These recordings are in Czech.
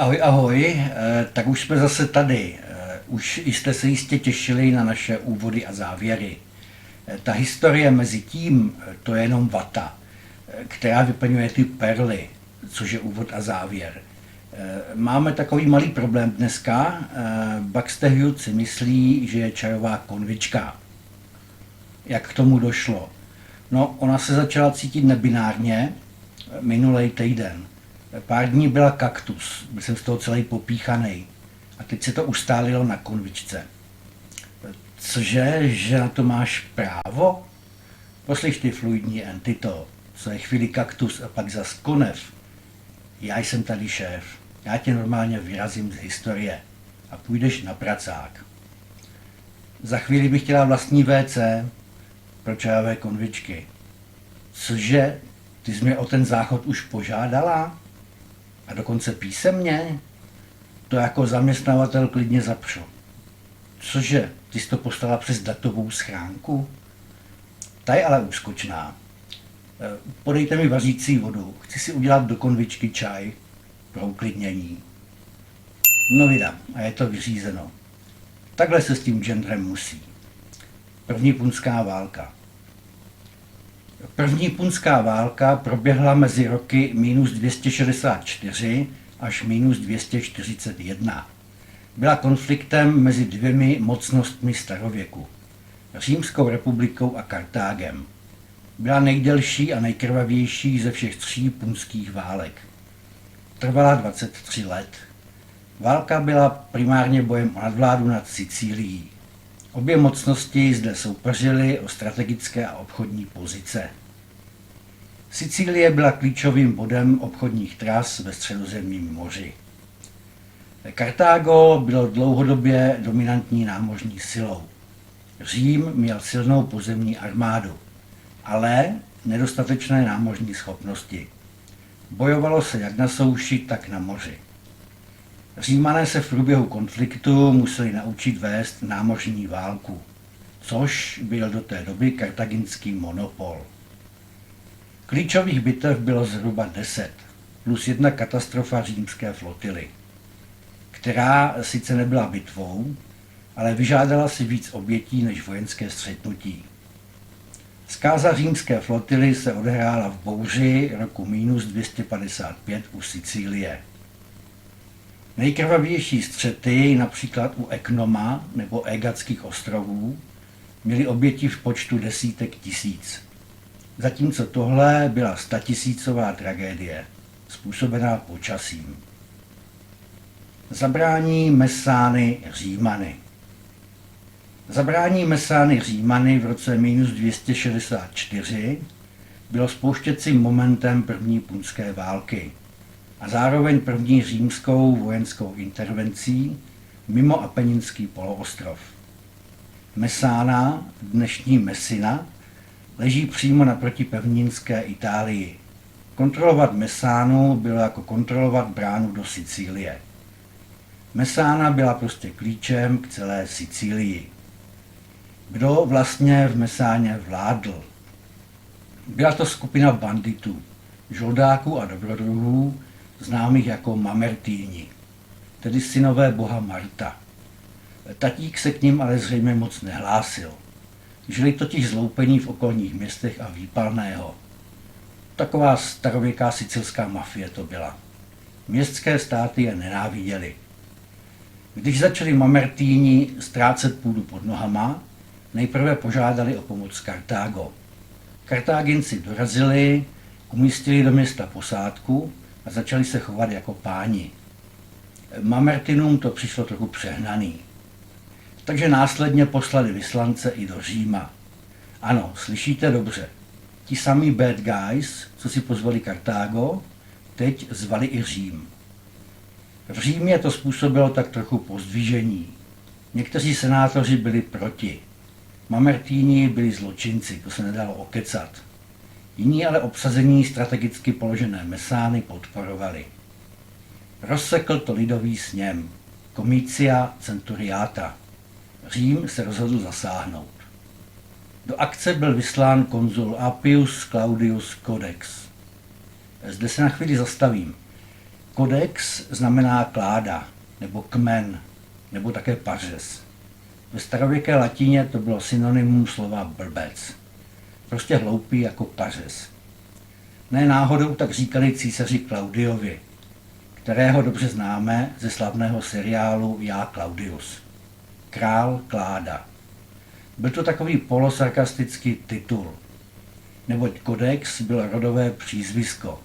Ahoj, ahoj, tak už jsme zase tady. Už jste se jistě těšili na naše úvody a závěry. Ta historie mezi tím, to je jenom vata, která vyplňuje ty perly, což je úvod a závěr. Máme takový malý problém dneska. Baxter si myslí, že je čajová konvička. Jak k tomu došlo? No, ona se začala cítit nebinárně minulý týden. Pár dní byla kaktus, byl jsem z toho celý popíchaný. A teď se to ustálilo na konvičce. Cože, že na to máš právo? Poslyš ty fluidní entito, co je chvíli kaktus a pak zas konev. Já jsem tady šéf, já tě normálně vyrazím z historie a půjdeš na pracák. Za chvíli bych chtěla vlastní WC pro čajové konvičky. Cože, ty jsi mě o ten záchod už požádala? A dokonce písemně? To jako zaměstnavatel klidně zapřu. Cože, ty jsi to poslala přes datovou schránku? Ta je ale úskočná. Podejte mi vařící vodu, chci si udělat do konvičky čaj pro uklidnění. No vida, a je to vyřízeno. Takhle se s tím genderem musí. První punská válka. První punská válka proběhla mezi roky minus 264 až minus 241. Byla konfliktem mezi dvěmi mocnostmi starověku, Římskou republikou a Kartágem. Byla nejdelší a nejkrvavější ze všech tří punských válek. Trvala 23 let. Válka byla primárně bojem o nadvládu nad Sicílií. Obě mocnosti zde soupeřily o strategické a obchodní pozice. Sicílie byla klíčovým bodem obchodních tras ve Středozemním moři. Kartágo bylo dlouhodobě dominantní námořní silou. Řím měl silnou pozemní armádu, ale nedostatečné námořní schopnosti. Bojovalo se jak na souši, tak na moři. Římané se v průběhu konfliktu museli naučit vést námořní válku, což byl do té doby kartaginský monopol. Klíčových bitev bylo zhruba 10, plus jedna katastrofa římské flotily, která sice nebyla bitvou, ale vyžádala si víc obětí než vojenské střetnutí. Zkáza římské flotily se odehrála v bouři roku minus 255 u Sicílie. Nejkrvavější střety, například u Eknoma nebo Egatských ostrovů, měly oběti v počtu desítek tisíc. Zatímco tohle byla statisícová tragédie, způsobená počasím. Zabrání Messány Římany. Zabrání Messány Římany v roce minus 264 bylo spouštěcím momentem první punské války a zároveň první římskou vojenskou intervencí mimo Apeninský poloostrov. Messána, dnešní Messina, leží přímo naproti pevninské Itálii. Kontrolovat Messánu bylo jako kontrolovat bránu do Sicílie. Messána byla prostě klíčem k celé Sicílii. Kdo vlastně v Messáně vládl? Byla to skupina banditů, žoldáků a dobrodruhů, známých jako Mamertíni, tedy synové boha Marta. Tatík se k ním ale zřejmě moc nehlásil. Žili totiž zloupení v okolních městech a výpalného. Taková starověká sicilská mafie to byla. Městské státy je nenáviděly. Když začali Mamertíni ztrácet půdu pod nohama, nejprve požádali o pomoc Kartágo. Kartáginci dorazili, umístili do města posádku a začali se chovat jako páni. Mamertinům to přišlo trochu přehnaný. Takže následně poslali vyslance i do Říma. Ano, slyšíte dobře. Ti samí bad guys, co si pozvali Kartágo, teď zvali i Řím. V Římě to způsobilo tak trochu pozdvižení. Někteří senátoři byli proti. Mamertíni byli zločinci, to se nedalo okecat. Jiní ale obsazení strategicky položené Messány podporovali. Rozsekl to lidový sněm, Comitia Centuriata. Řím se rozhodl zasáhnout. Do akce byl vyslán konzul Appius Claudius Codex. Zde se na chvíli zastavím. Codex znamená kláda, nebo kmen, nebo také pařez. Ve starověké latině to bylo synonymum slova blbec. Prostě hloupý jako pařez. Ne náhodou tak říkali císaři Klaudiovi, kterého dobře známe ze slavného seriálu Já Claudius. Král Kláda. Byl to takový polosarkastický titul, neboť Codex byl rodové přízvisko,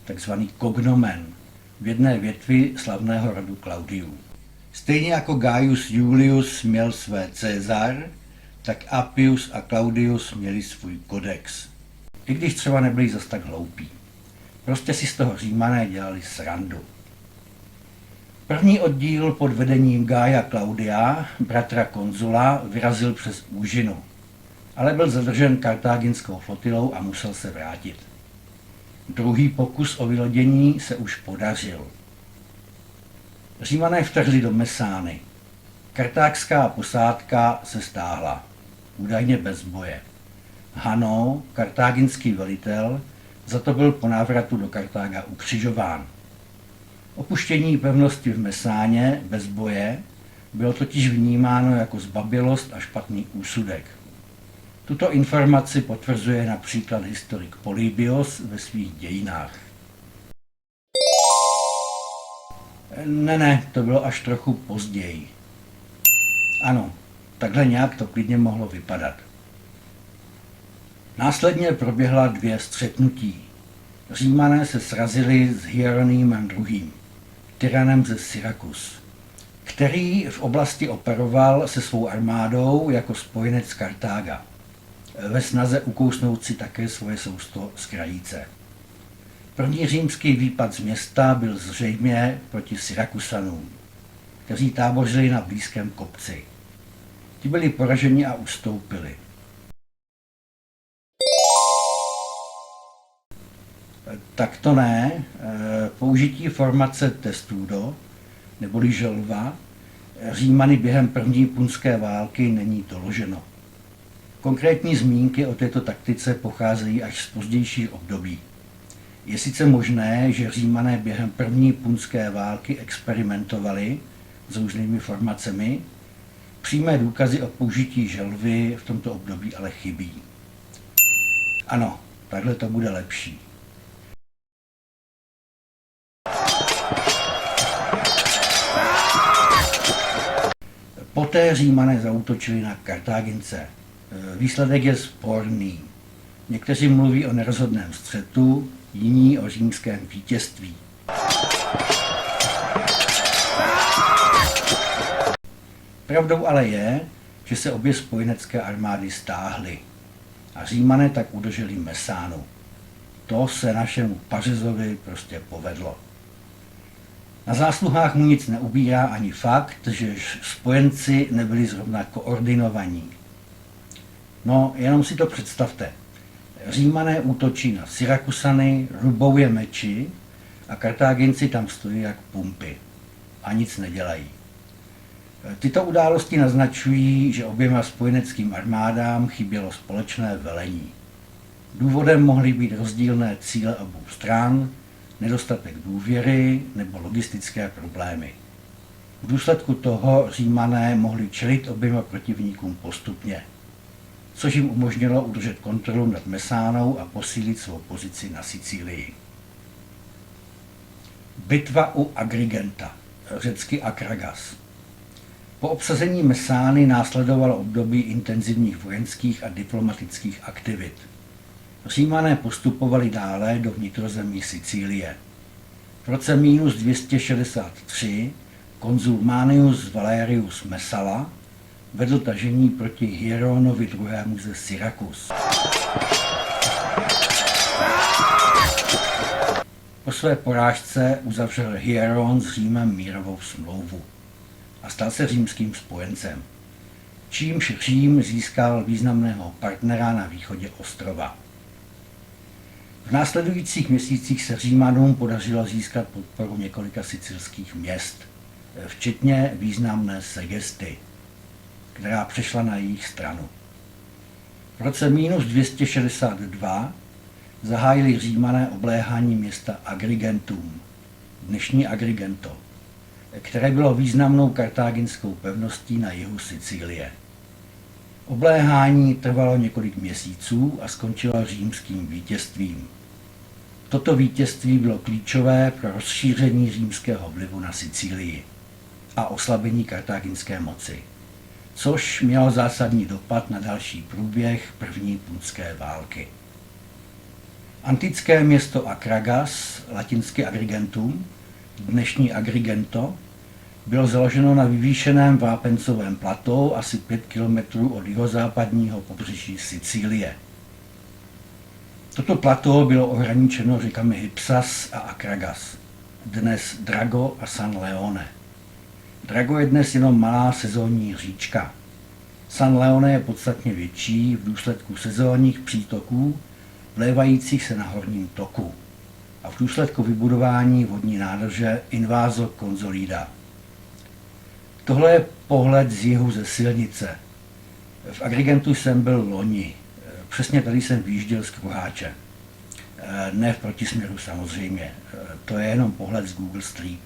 takzvaný cognomen, v jedné větvi slavného rodu Claudiů. Stejně jako Gaius Julius měl své Caesar, tak Appius a Claudius měli svůj Codex. I když třeba nebyli zas tak hloupí. Prostě si z toho Římané dělali srandu. První oddíl pod vedením Gaia Claudia, bratra konzula, vyrazil přes úžinu, ale byl zadržen kartáginskou flotilou a musel se vrátit. Druhý pokus o vylodění se už podařil. Římané vtrhli do Mesány. Kartágská posádka se stáhla, údajně bez boje. Hanno, kartáginský velitel, za to byl po návratu do Kartága ukřižován. Opuštění pevnosti v Mesáně bez boje bylo totiž vnímáno jako zbabělost a špatný úsudek. Tuto informaci potvrzuje například historik Polybios ve svých dějinách. Ne, to bylo až trochu později. Ano, takhle nějak to klidně mohlo vypadat. Následně proběhla 2 střetnutí. Římané se srazili s Hieronymem II., tyranem ze Syrakus, který v oblasti operoval se svou armádou jako spojenec Kartága, ve snaze ukousnout si také svoje sousto z krajice. První římský výpad z města byl zřejmě proti Syrakusanům, kteří tábořili na blízkém kopci. Ti byli poraženi a ustoupili. Tak to ne, použití formace testudo, neboli želva, Římany během první punské války není doloženo. Konkrétní zmínky o této taktice pocházejí až z pozdějších období. Je sice možné, že Římané během první punské války experimentovali s různými formacemi, přímé důkazy o použití želvy v tomto období ale chybí. Ano, takhle to bude lepší. Poté Římané zaútočili na Kartágince. Výsledek je sporný. Někteří mluví o nerozhodném střetu, jiní o římském vítězství. Pravdou ale je, že se obě spojenecké armády stáhly a Římané tak udrželi Mesánu. To se našemu pařezovi prostě povedlo. Na zásluhách mu nic neubírá ani fakt, že spojenci nebyli zrovna koordinovaní. No, jenom si to představte. Římané útočí na Syrakusany, rubou je meči a Kartáginci tam stojí jak pumpy a nic nedělají. Tyto události naznačují, že oběma spojeneckým armádám chybělo společné velení. Důvodem mohly být rozdílné cíle obou stran, nedostatek důvěry nebo logistické problémy. V důsledku toho Římané mohli čelit oběma protivníkům postupně, což jim umožnilo udržet kontrolu nad Mesánou a posílit svou pozici na Sicílii. Bitva u Agrigenta, řecky Akragas. Po obsazení Mesány následovalo období intenzivních vojenských a diplomatických aktivit. Římané postupovali dále do vnitrozemí Sicílie. V roce minus 263 konzul Manius Valerius Messala vedl tažení proti Hieronovi II. Ze Syrakus. Po své porážce uzavřel Hieron s Římem mírovou smlouvu a stal se římským spojencem, čímž Řím získal významného partnera na východě ostrova. V následujících měsících se Římanům podařilo získat podporu několika sicilských měst, včetně významné Segesty, která přešla na jejich stranu. V roce minus 262 zahájili Římané obléhání města Agrigentum, dnešní Agrigento, které bylo významnou kartáginskou pevností na jihu Sicílie. Obléhání trvalo několik měsíců a skončilo římským vítězstvím. Toto vítězství bylo klíčové pro rozšíření římského vlivu na Sicílii a oslabení kartáginské moci, což mělo zásadní dopad na další průběh první punské války. Antické město Akragas, latinsky Agrigentum, dnešní Agrigento, bylo založeno na vyvýšeném vápencovém platou asi 5 km od jihozápadního pobřeží Sicílie. Toto plato bylo ohraničeno řekami Hypsas a Akragas, dnes Drago a San Leone. Drago je dnes jenom malá sezónní říčka. San Leone je podstatně větší v důsledku sezónních přítoků, vlévajících se na horním toku a v důsledku vybudování vodní nádrže Invaso Consolida. Tohle je pohled z jihu ze silnice. V Agrigentu jsem byl loni. Přesně tady jsem vyjížděl z Kruháče. Ne v protisměru samozřejmě. To je jenom pohled z Google Street.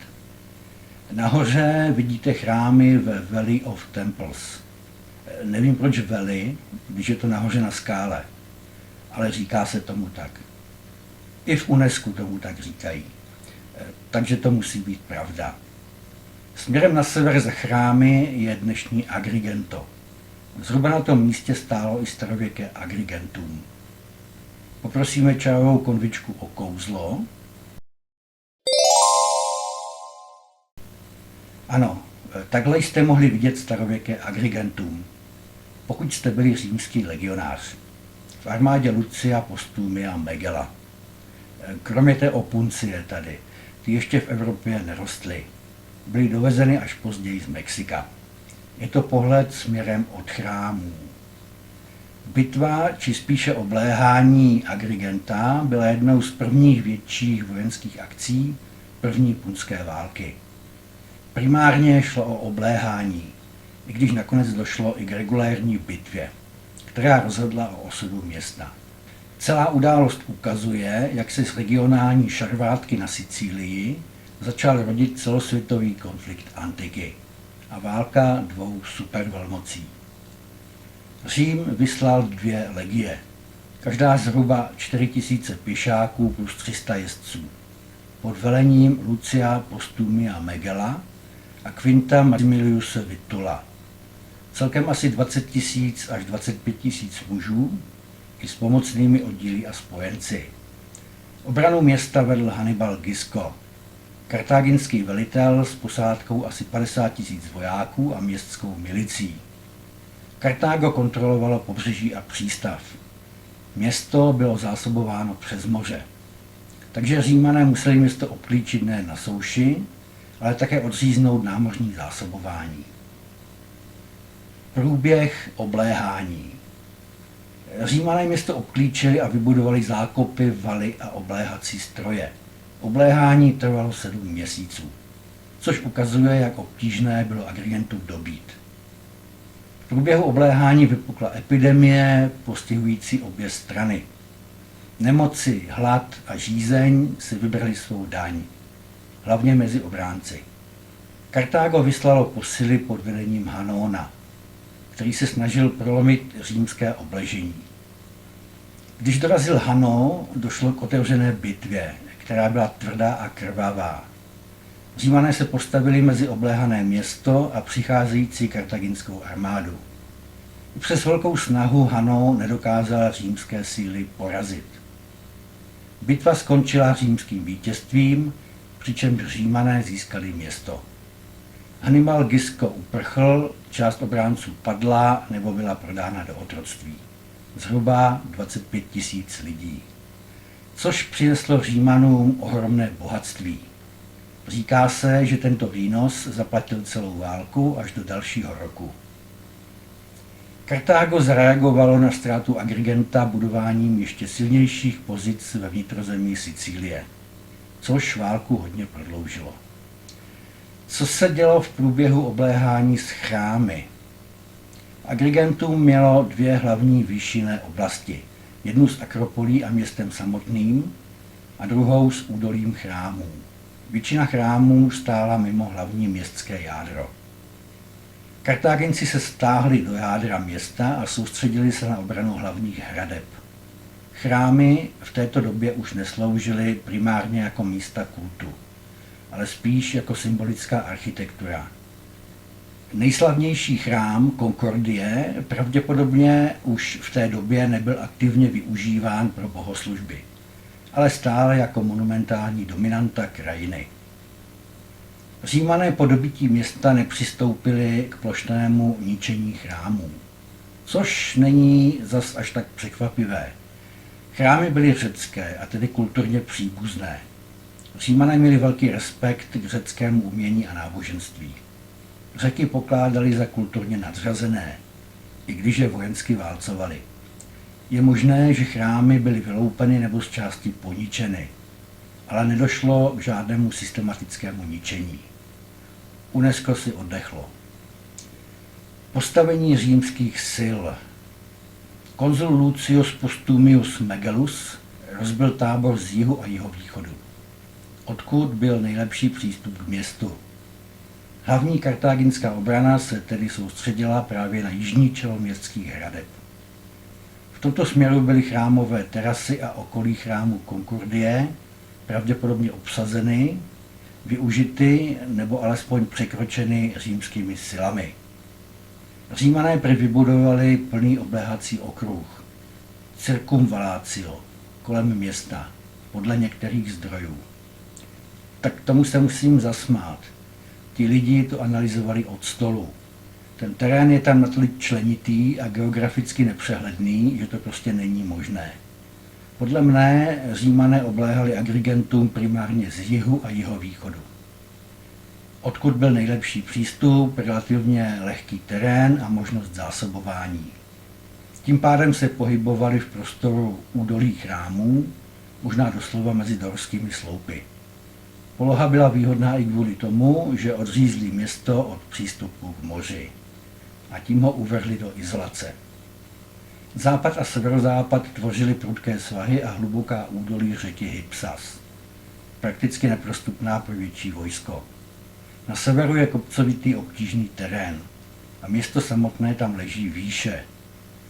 Nahoře vidíte chrámy ve Valley of Temples. Nevím proč Valley, když je to nahoře na skále, ale říká se tomu tak. I v UNESCO tomu tak říkají. Takže to musí být pravda. Směrem na sever za chrámy je dnešní Agrigento. Zhruba na tom místě stálo i starověké Agrigentum. Poprosíme čajovou konvičku o kouzlo. Ano, takhle jste mohli vidět starověké Agrigentum, pokud jste byli římský legionář. V armádě Lucia, Postumia, Megela. Kromě té opuncie tady, ty ještě v Evropě nerostly. Byly dovezeny až později z Mexika. Je to pohled směrem od chrámů. Bitva, či spíše obléhání Agrigenta, byla jednou z prvních větších vojenských akcí první punské války. Primárně šlo o obléhání, i když nakonec došlo i k regulérní bitvě, která rozhodla o osudu města. Celá událost ukazuje, jak se z regionální šarvátky na Sicílii začal rodit celosvětový konflikt antiky a válka dvou supervelmocí. Řím vyslal 2 legie, každá zhruba 4000 pěšáků plus 300 jezdců, pod velením Lucia Postumia Megela a Quinta Maximiliuse Vitula. Celkem asi 20 000 až 25 000 mužů i s pomocnými oddíly a spojenci. Obranu města vedl Hannibal Gisco, kartáginský velitel s posádkou asi 50 000 vojáků a městskou milicí. Kartágo kontrolovalo pobřeží a přístav. Město bylo zásobováno přes moře. Takže Římané museli město obklíčit ne na souši, ale také odříznout námořní zásobování. Průběh obléhání. Římané město obklíčili a vybudovali zákopy, valy a obléhací stroje. Obléhání trvalo 7 měsíců, což ukazuje, jak obtížné bylo Agrigentum dobít. V průběhu obléhání vypukla epidemie postihující obě strany. Nemoci, hlad a žízeň si vybrali svou daň, hlavně mezi obránci. Kartágo vyslalo posily pod vedením Hanóna, který se snažil prolomit římské obležení. Když dorazil Hanno, došlo k otevřené bitvě, která byla tvrdá a krvavá. Římané se postavili mezi obléhané město a přicházející kartaginskou armádu. Přes velkou snahu Hanno nedokázal římské síly porazit. Bitva skončila římským vítězstvím, přičemž Římané získali město. Hannibal Gisco uprchl, část obránců padla nebo byla prodána do otroctví. Zhruba 25 000 lidí. Což přineslo Římanům ohromné bohatství. Říká se, že tento výnos zaplatil celou válku až do dalšího roku. Kartágo zareagovalo na ztrátu Agrigenta budováním ještě silnějších pozic ve vnitrozemí Sicílie, což válku hodně prodloužilo. Co se dělo v průběhu obléhání s chrámy? Agrigentum mělo 2 hlavní výšinné oblasti, jednu s Akropolí a městem samotným a druhou s údolím chrámů. Většina chrámů stála mimo hlavní městské jádro. Kartáginci se stáhli do jádra města a soustředili se na obranu hlavních hradeb. Chrámy v této době už nesloužily primárně jako místa kultu, ale spíš jako symbolická architektura. Nejslavnější chrám Concordie pravděpodobně už v té době nebyl aktivně využíván pro bohoslužby, ale stále jako monumentální dominanta krajiny. Římané po dobytí města nepřistoupili k plošnému ničení chrámů, což není zas až tak překvapivé. Chrámy byly řecké a tedy kulturně příbuzné. Římané měli velký respekt k řeckému umění a náboženství. Řeky pokládali za kulturně nadřazené, i když je vojensky válcovali. Je možné, že chrámy byly vyloupeny nebo z části poničeny, ale nedošlo k žádnému systematickému ničení. UNESCO si oddechlo. Postavení římských sil. Konzul Lucius Postumius Megellus rozbil tábor z jihu a jihovýchodu, odkud byl nejlepší přístup k městu. Hlavní kartáginská obrana se tedy soustředila právě na jižní čelo městských hradeb. V tomto směru byly chrámové terasy a okolí chrámu Concordie pravděpodobně obsazeny, využity nebo alespoň překročeny římskými silami. Římané prý vybudovali plný obléhací okruh, circumvallatio, kolem města, podle některých zdrojů. Tak tomu se musím zasmát. Ti lidi to analyzovali od stolu. Ten terén je tam natolik členitý a geograficky nepřehledný, že to prostě není možné. Podle mne Římané obléhali Agrigentum primárně z jihu a jihovýchodu. Odkud byl nejlepší přístup, relativně lehký terén a možnost zásobování. Tím pádem se pohybovali v prostoru údolí chrámů, možná doslova mezi dorskými sloupy. Poloha byla výhodná i kvůli tomu, že odřízli město od přístupu k moři a tím ho uvrhli do izolace. Západ a severozápad tvořily prudké svahy a hluboká údolí řeky Hypsas, prakticky neprostupná pro větší vojsko. Na severu je kopcovitý obtížný terén a město samotné tam leží výše,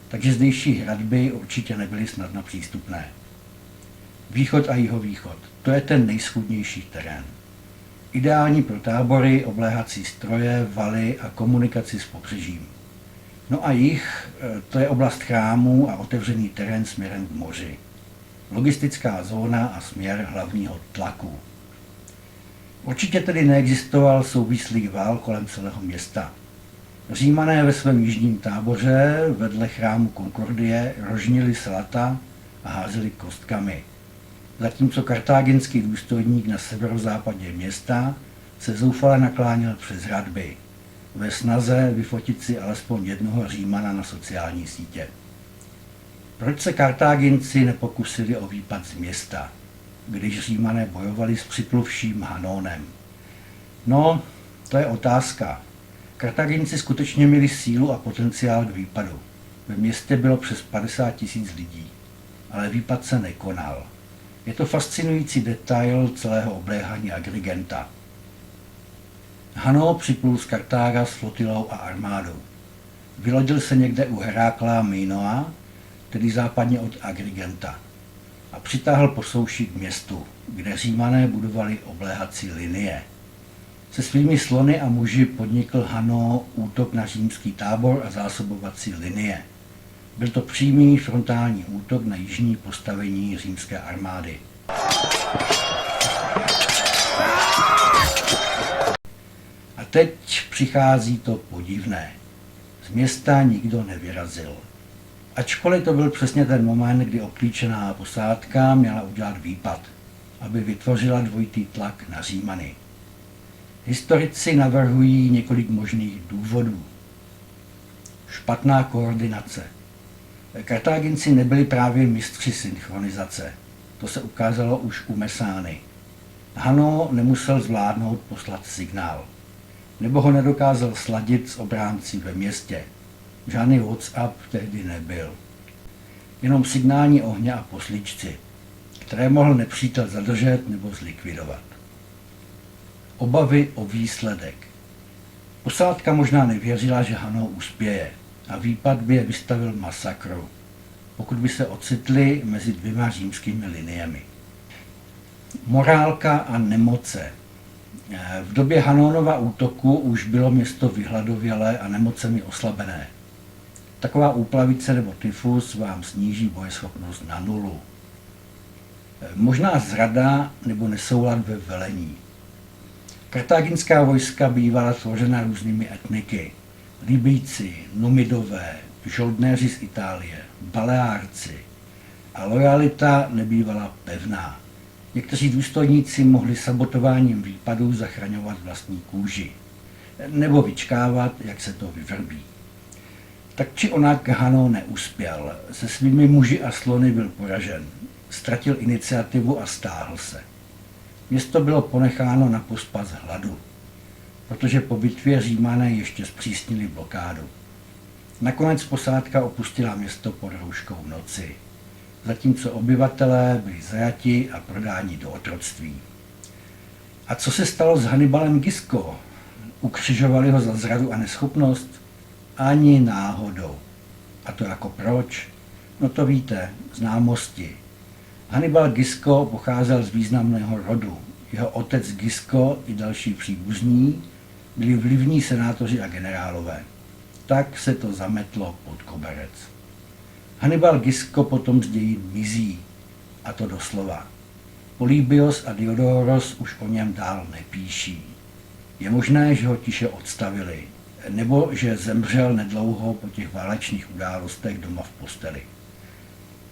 takže zdejší hradby určitě nebyly snadno přístupné. Východ a jihovýchod, to je ten nejschudnější terén. Ideální pro tábory, obléhací stroje, valy a komunikaci s pobřežím. No a jih, to je oblast chrámů a otevřený terén směrem k moři. Logistická zóna a směr hlavního tlaku. Určitě tedy neexistoval souvislý val kolem celého města. Římané ve svém jižním táboře vedle chrámu Concordie rožnili salata a házeli kostkami. Zatímco kartáginský důstojník na severozápadě města se zoufale nakláněl přes hradby, ve snaze vyfotit si alespoň jednoho Římana na sociální sítě. Proč se Kartáginci nepokusili o výpad z města, když Římané bojovali s připluvším Hanónem? No, to je otázka. Kartáginci skutečně měli sílu a potenciál k výpadu. Ve městě bylo přes 50 000 lidí, ale výpad se nekonal. Je to fascinující detail celého obléhání Agrigenta. Hanno připlul z Kartága s flotilou a armádou. Vylodil se někde u Herakla Minoa, tedy západně od Agrigenta, a přitáhl po souši k městu, kde Římané budovali obléhací linie. Se svými slony a muži podnikl Hanno útok na římský tábor a zásobovací linie. Byl to přímý frontální útok na jižní postavení římské armády. A teď přichází to podivné. Z města nikdo nevyrazil. Ačkoliv to byl přesně ten moment, kdy obklíčená posádka měla udělat výpad, aby vytvořila dvojitý tlak na Římany. Historici navrhují několik možných důvodů. Špatná koordinace. Kartáginci nebyli právě mistři synchronizace. To se ukázalo už u Mesány. Hanno nemusel zvládnout poslat signál. Nebo ho nedokázal sladit s obránci ve městě. Žádný WhatsApp tehdy nebyl. Jenom signální ohně a poslíčci, které mohl nepřítel zadržet nebo zlikvidovat. Obavy o výsledek. Posádka možná nevěřila, že Hanau uspěje a výpad by je vystavil masakru, pokud by se ocitli mezi dvěma římskými liniemi. Morálka a nemoce. V době Hanónova útoku už bylo město vyhladovělé a nemocemi oslabené. Taková úplavice nebo tyfus vám sníží bojeschopnost na nulu. Možná zrada nebo nesoulad ve velení. Kartáginská vojska bývala tvořena různými etniky. Libijci, Numidové, žoldnéři z Itálie, Baleárci. A lojalita nebývala pevná. Někteří důstojníci mohli sabotováním výpadů zachraňovat vlastní kůži. Nebo vyčkávat, jak se to vyvrbí. Tak či onak Hanno neuspěl. Se svými muži a slony byl poražen. Ztratil iniciativu a stáhl se. Město bylo ponecháno na pospas hladu, protože po bitvě Římané ještě zpřísnili blokádu. Nakonec posádka opustila město pod rouškou noci, zatímco obyvatelé byli zajati a prodáni do otroctví. A co se stalo s Hannibalem Gisco? Ukřižovali ho za zradu a neschopnost? Ani náhodou. A to jako proč? No to víte, známosti. Hannibal Gisco pocházel z významného rodu. Jeho otec Gisco i další příbuzní byli vlivní senátoři a generálové. Tak se to zametlo pod koberec. Hannibal Gisco potom z dějin mizí, a to doslova. Polybios a Diodoros už o něm dál nepíší. Je možné, že ho tiše odstavili, nebo že zemřel nedlouho po těch válečných událostech doma v posteli.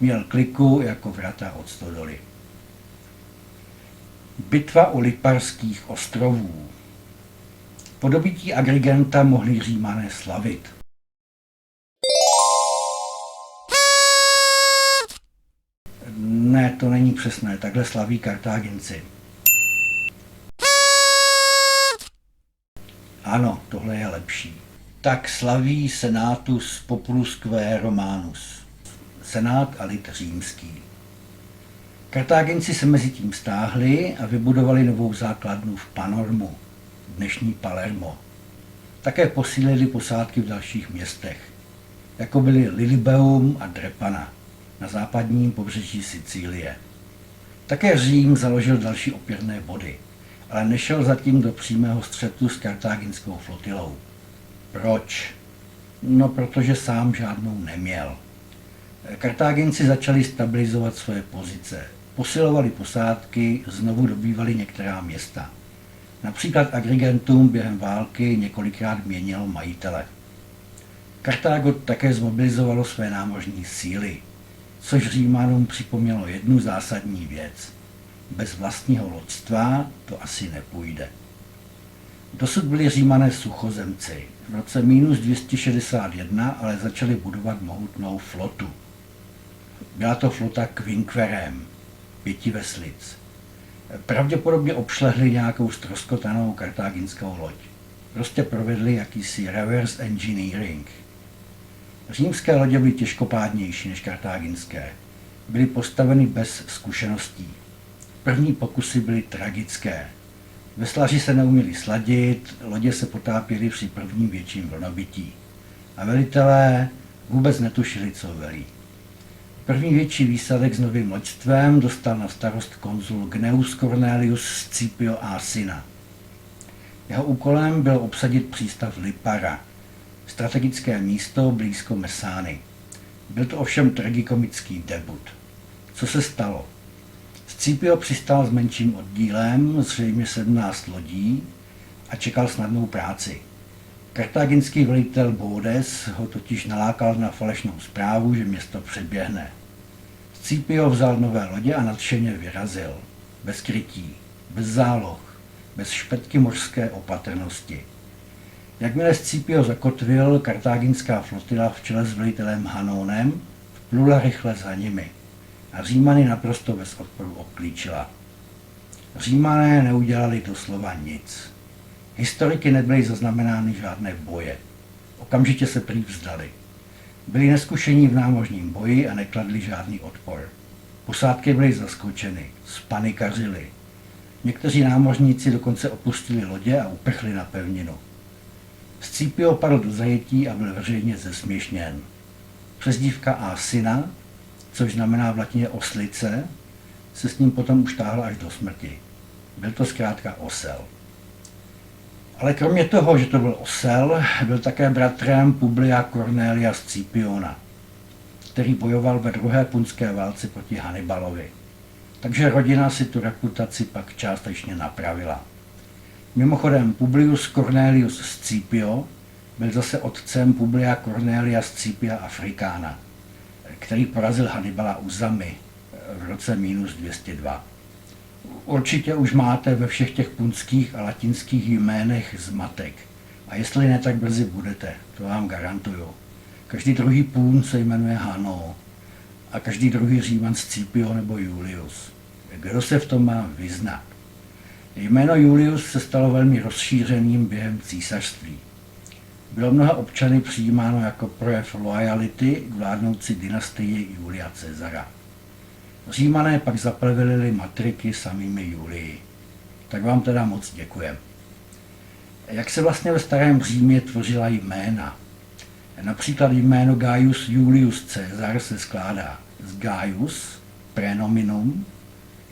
Měl kliku jako vrata od stodoly. Bitva u Liparských ostrovů. Po dobytí Agrigenta mohli Římané slavit. Ne, to není přesné, takhle slaví Kartáginci. Ano, tohle je lepší. Tak slaví Senatus Populusque Romanus. Senát a lid římský. Kartáginci se mezi tím stáhli a vybudovali novou základnu v Panormu, dnešní Palermo. Také posílili posádky v dalších městech, jako byly Lilybaeum a Drepana na západním pobřeží Sicílie. Také Řím založil další opěrné body, ale nešel zatím do přímého střetu s kartáginskou flotilou. Proč? No, protože sám žádnou neměl. Kartáginci začali stabilizovat své pozice, posilovali posádky, znovu dobývali některá města. Například Agrigentum během války několikrát měnilo majitele. Kartágo také zmobilizovalo své námořní síly, což Římanům připomnělo jednu zásadní věc. Bez vlastního loďstva to asi nepůjde. Dosud byli Římané suchozemci. V roce minus 261 ale začali budovat mohutnou flotu. Byla to flota Quinquerem, 5 veslic. Pravděpodobně obšlehli nějakou ztroskotanou kartáginskou loď. Prostě provedli jakýsi reverse engineering. Římské lodě byly těžkopádnější než kartáginské. Byly postaveny bez zkušeností. První pokusy byly tragické. Veslaři se neuměli sladit, lodě se potápěly při prvním větším vlnobytí. A velitelé vůbec netušili, co velí. První větší výsadek s novým loďstvem dostal na starost konzul Gnaeus Cornelius Scipio Asina. Jeho úkolem bylo obsadit přístav Lipara, strategické místo blízko Messány. Byl to ovšem tragikomický debut. Co se stalo? Scipio přistál s menším oddílem, zřejmě 17 lodí, a čekal snadnou práci. Kartáginský velitel Bodes ho totiž nalákal na falešnou zprávu, že město předběhne. Scipio vzal nové lodě a nadšeně vyrazil. Bez krytí, bez záloh, bez špetky mořské opatrnosti. Jakmile Scipio zakotvil, kartáginská flotila v čele s velitelem Hanónem vplula rychle za nimi a Římany naprosto bez odporu obklíčila. Římané neudělali doslova nic. Historiky nebyly zaznamenány žádné boje. Okamžitě se prý vzdali. Byli neskušení v námořním boji a nekladli žádný odpor. Posádky byly zaskočeny, spanikařily. Někteří námořníci dokonce opustili lodě a uprchli na pevninu. Scipio padl do zajetí a byl veřejně zesměšněn. Přezdívka Asina, což znamená v latině oslice, se s ním potom už táhla až do smrti. Byl to zkrátka osel. Ale kromě toho, že to byl osel, byl také bratrem Publia Cornelia Scipiona, který bojoval ve druhé punské válce proti Hannibalovi. Takže rodina si tu reputaci pak částečně napravila. Mimochodem, Publius Cornelius Scipio byl zase otcem Publia Cornelia Scipia Africana, který porazil Hannibala u Zamy v roce -202. Určitě už máte ve všech těch punských a latinských jménech zmatek. A jestli ne, tak brzy budete, to vám garantuju. Každý druhý Pún se jmenuje Hanno a každý druhý Říman Scipio nebo Julius. Kdo se v tom má vyznat? Jméno Julius se stalo velmi rozšířeným během císařství. Bylo mnoha občany přijímáno jako projev loajality k vládnoucí dynastii Julia Cezara. Římané pak zaplevelili matriky samými Julii. Tak vám teda moc děkujem. Jak se vlastně ve starém Římě tvořila jména? Například jméno Gaius Julius Caesar se skládá z Gaius, prenominum,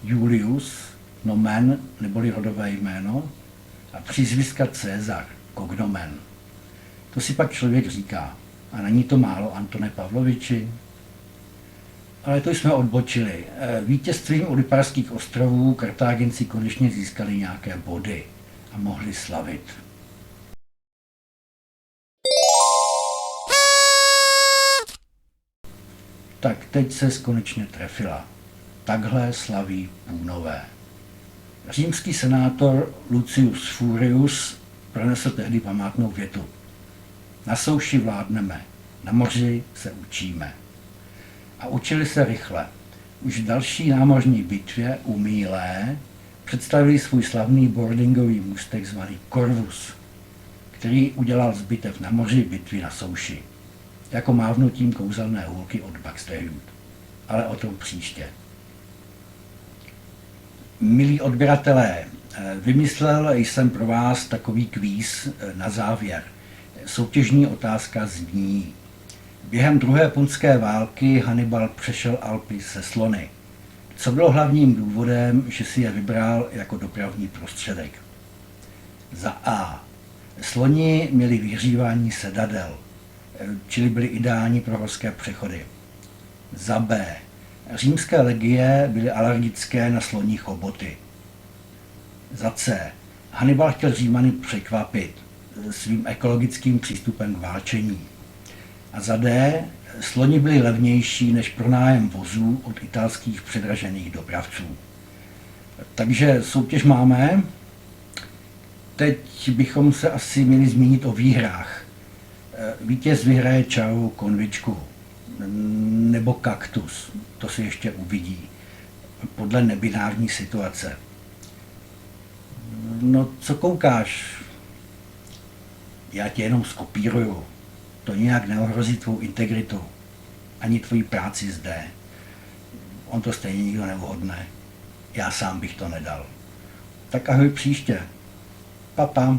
Julius, nomen, neboli rodové jméno, a přízviska Caesar, cognomen. To si pak člověk říká. A není to málo, Antone Pavloviči? Ale to jsme odbočili. Vítězstvím u Liparských ostrovů Kartáginci konečně získali nějaké body a mohli slavit. Tak teď se konečně trefila. Takhle slaví Púnové. Římský senátor Lucius Furius pronesl tehdy památnou větu. Na souši vládneme, na moři se učíme. A učili se rychle. Už v další námořní bitvě u Mílé představili svůj slavný boardingový můstek zvaný Corvus, který udělal z bitev na moři bitvy na souši, jako mávnutím kouzelné hůlky od Baxterhut. Ale o tom příště. Milí odběratelé, vymyslel jsem pro vás takový kvíz na závěr. Soutěžní otázka zní. Během druhé punské války Hannibal přešel Alpy se slony. Co bylo hlavním důvodem, že si je vybral jako dopravní prostředek? Za A. Sloni měli vyhřívání sedadel, čili byli ideální pro horské přechody. Za B. Římské legie byly alergické na sloní choboty. Za C. Hannibal chtěl Římany překvapit svým ekologickým přístupem k válčení. A za D. Sloni byli levnější než pronájem vozů od italských předražených dopravců. Takže soutěž máme. Teď bychom se asi měli zmínit o výhrách. Vítěz vyhraje čajovou konvičku nebo kaktus. To se ještě uvidí podle nebinární situace. No, co koukáš? Já tě jenom skopíruju. To nijak neohrozí tvou integritu, ani tvoji práci zde. On to stejně nikdo neuhodne. Já sám bych to nedal. Tak ahoj příště. Pa.